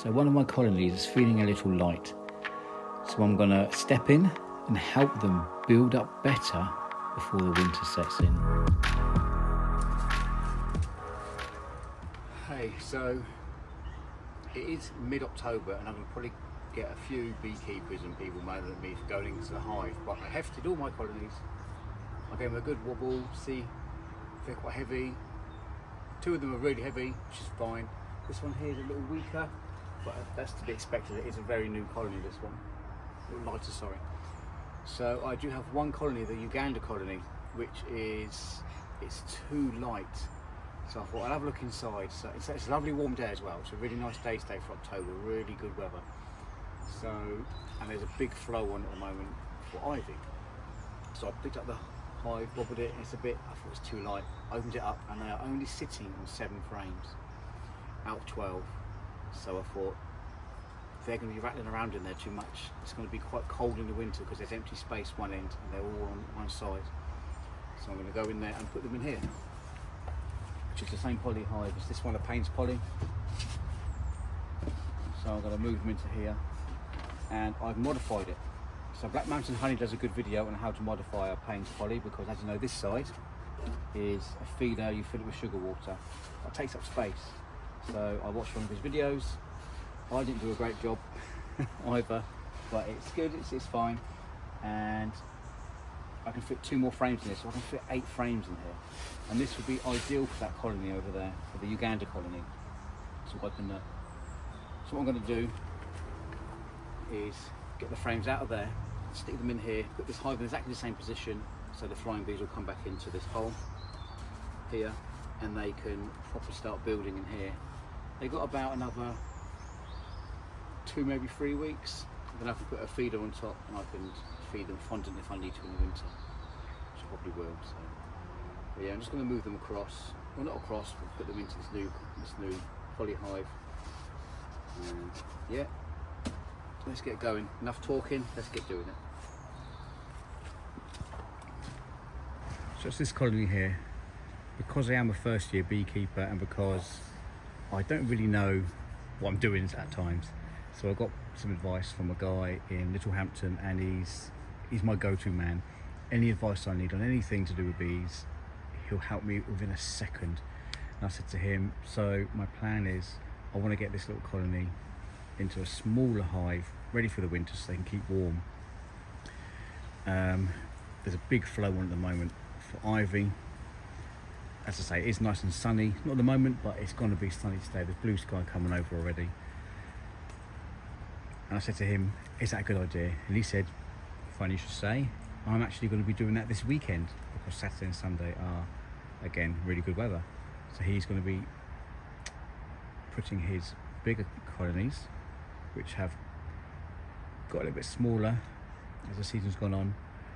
So one of my colonies is feeling a little light. So I'm going to step in and help them build up better before the winter sets in. Hey, so it is mid-October and I'm going to probably get a few beekeepers and people mad at me for going into the hive, but I hefted all my colonies. I gave them a good wobble, see, they're quite heavy. 2 of them are really heavy, which is fine. This one here is a little weaker, but that's to be expected. It is a very new colony, this one. A little lighter, sorry. So I do have one colony, the Uganda colony, which is, it's too light. So I thought I'll have a look inside. So it's a lovely warm day as well. It's a really nice day today for October, really good weather. So, and there's a big flow on at the moment for ivy. So I picked up the hive, wobbled it, and it's a bit, I thought it was too light. Opened it up and they are only sitting on 7 frames out of 12. So I thought, they're going to be rattling around in there too much. It's going to be quite cold in the winter because there's empty space one end and they're all on one side. So I'm going to go in there and put them in here, which is the same poly hive as this one, a Payne's poly. So I'm going to move them into here and I've modified it. So Black Mountain Honey does a good video on how to modify a Payne's poly because, as you know, this side is a feeder, you fill it with sugar water. It takes up space. So I watched one of his videos. I didn't do a great job either, but it's good, it's fine. And I can fit 2 more frames in this, so I can fit 8 frames in here. And this would be ideal for that colony over there, for the Uganda colony. So what I'm going to do is get the frames out of there, stick them in here, put this hive in exactly the same position, so the flying bees will come back into this hole here, and they can properly start building in here. They've got about another 2, maybe 3 weeks. Then I can put a feeder on top and I can feed them fondant if I need to in the winter, which I probably will. So, but yeah, I'm just going to move them across. Well, not across, but put them into this new poly hive. And yeah, let's get going. Enough talking. Let's get doing it. So it's this colony here. Because I am a first-year beekeeper and because I don't really know what I'm doing at times. So I got some advice from a guy in Littlehampton and he's my go-to man. Any advice I need on anything to do with bees, he'll help me within a second. And I said to him, so my plan is I want to get this little colony into a smaller hive, ready for the winter so they can keep warm. There's a big flow on at the moment for ivy. As I say, it's nice and sunny, not at the moment, but it's going to be sunny today. There's blue sky coming over already. And I said to him, is that a good idea? And he said, funny you should say, I'm actually going to be doing that this weekend because Saturday and Sunday are, again, really good weather. So he's going to be putting his bigger colonies, which have got a little bit smaller as the season's gone on,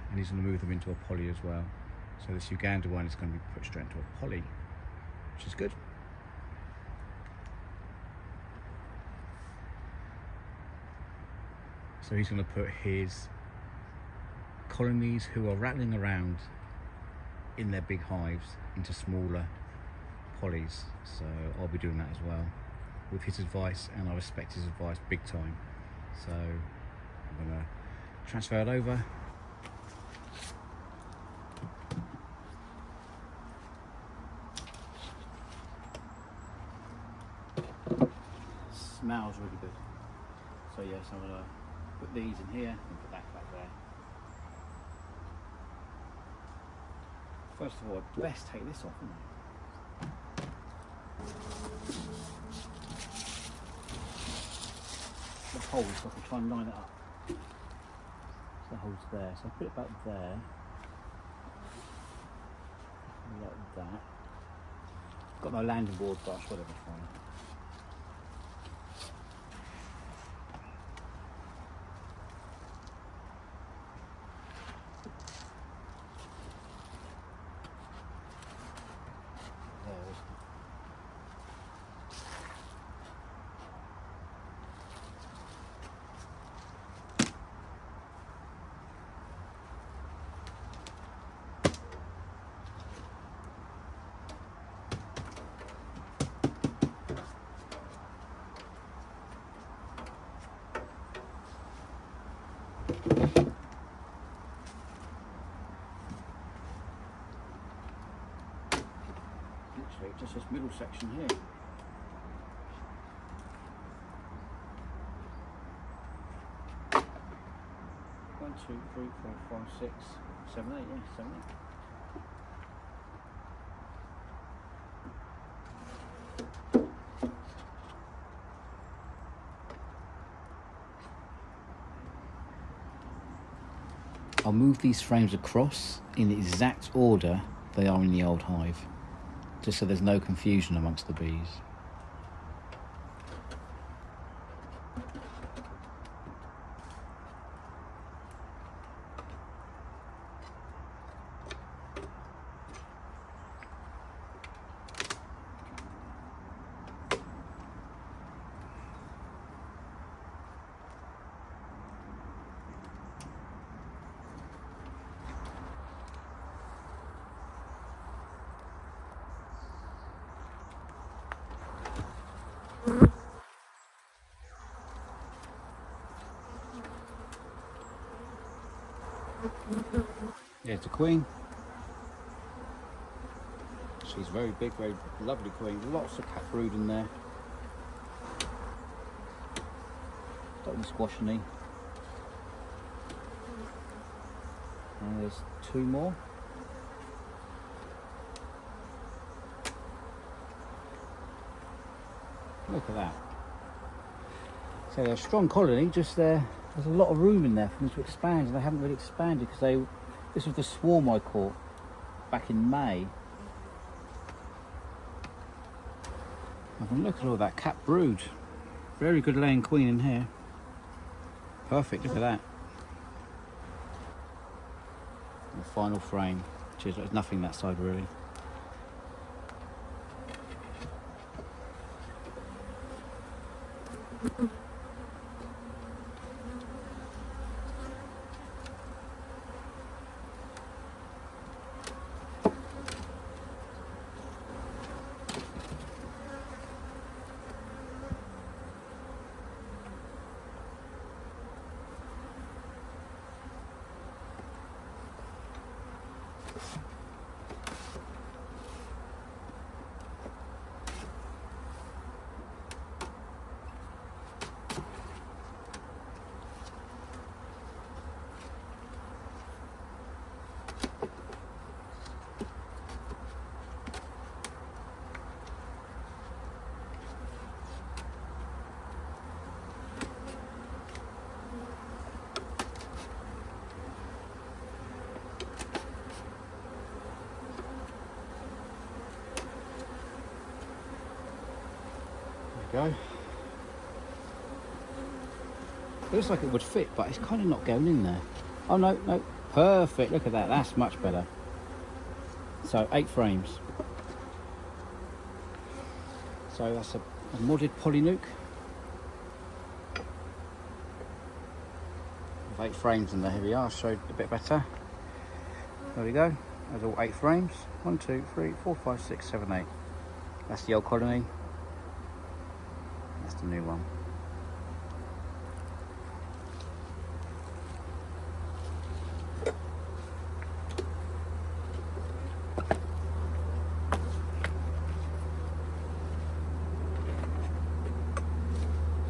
and he's going to move them into a poly as well. So this Uganda one is going to be put straight into a poly, which is good. So he's going to put his colonies who are rattling around in their big hives into smaller polys. So I'll be doing that as well with his advice, and I respect his advice big time. So I'm going to transfer it over. Smells really good. So yes, I'm going to put these in here and put that back there. First of all, I'd best take this off, wouldn't I? The hole, so I can try and line it up. So the hole's there, so I put it back there. Like that. Got no landing board, but whatever, fine. It's this middle section here. One, two, three, four, five, six, 7, 8, yeah, 7, 8. I'll move these frames across in the exact order they are in the old hive, just so there's no confusion amongst the bees. There's the queen. She's very big, very lovely queen. Lots of cat brood in there. Don't be squash any. And there's 2 more. Look at that. So they're a strong colony, just there's a lot of room in there for them to expand, and they haven't really expanded because this was the swarm I caught back in May. And look at all that cat brood. Very good laying queen in here. Perfect, look at that. The final frame. There's nothing that side really. Go. It looks like it would fit, but it's kind of not going in there. Oh no, no, perfect, look at that, that's much better. So 8 frames. So that's a modded polynuke with 8 frames in there. Here we are, showed a bit better. There we go, there's all 8 frames. 1, 2, 3, 4, 5, 6, 7, 8. That's the old colony. That's the new one.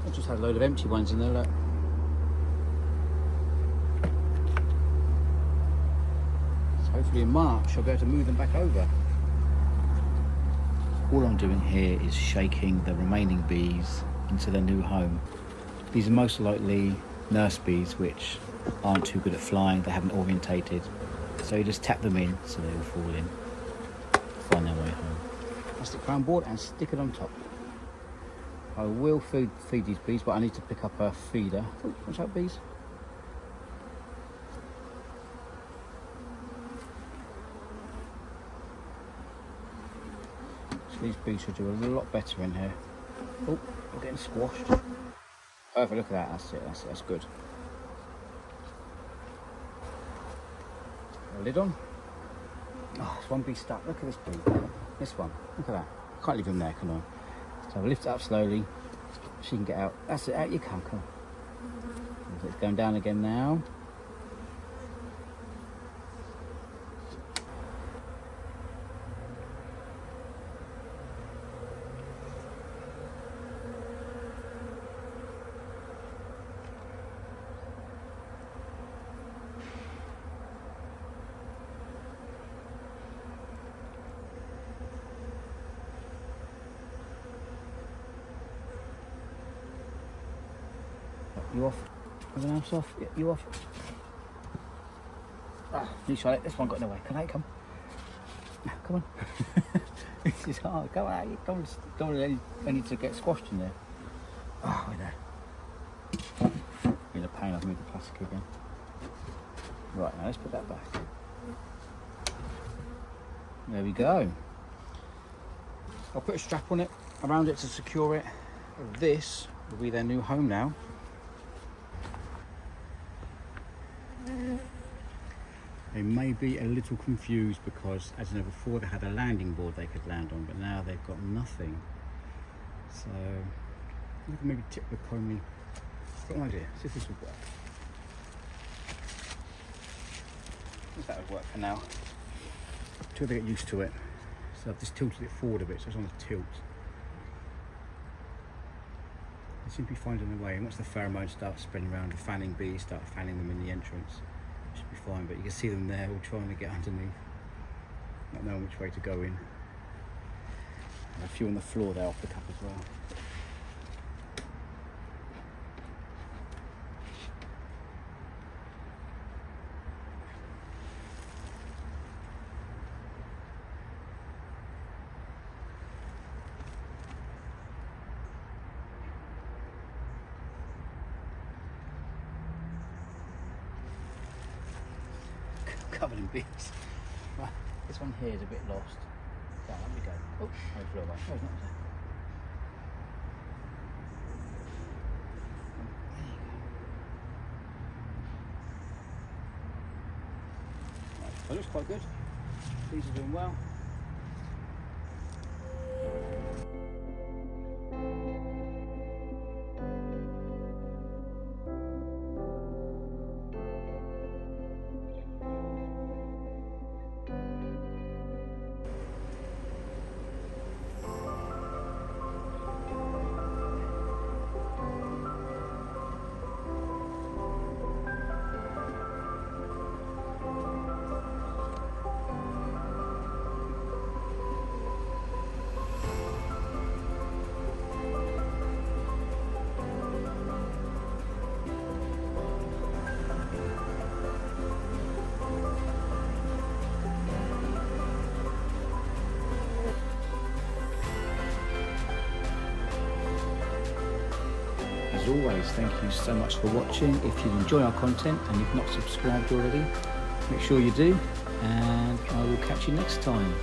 I just had a load of empty ones in there, look. So hopefully in March I'll be able to move them back over. All I'm doing here is shaking the remaining bees into their new home. These are most likely nurse bees which aren't too good at flying, they haven't orientated. So you just tap them in so they will fall in, find their way home. Plastic crown board and stick it on top. I will feed these bees, but I need to pick up a feeder. Oh, watch out bees. These bees should do a lot better in here. Oh, we're getting squashed. Perfect, look at that, that's it, that's good. A lid on. Oh, there's one bee stuck, look at this bee. This one, look at that. I can't leave him there, can I? So I'll lift it up slowly, she can get out. That's it, out you come, come on. It's going down again now. You off? Everyone else off? Yeah, you off? Ah, you try it. This one got in the way. Can I come? Come on. This is hard. Come on. You don't want any to get squashed in there. Oh, we're there. Been a pain. I've moved the plastic again. Right, now let's put that back. There we go. I'll put a strap on it, around it to secure it. This will be their new home now. They may be a little confused because, as you know, before they had a landing board they could land on, but now they've got nothing. So, I can maybe tip the pony. I've got an idea. See if this will work. If that would work for now. Until they get used to it. So I've just tilted it forward a bit, so it's on a tilt. They seem to be finding their way, and once the pheromones start spreading around, the fanning bees start fanning them in the entrance. Should be fine, but you can see them there all trying to get underneath, not knowing which way to go in. And a few on the floor there off the cup as well. Covered in bees. Right, this one here is a bit lost. Right, let me go. Oh, I flew away. Oh, it's not there. Right, so it looks quite good. Bees are doing well. As always, thank you so much for watching. If you enjoy our content and you've not subscribed already, make sure you do, and I will catch you next time.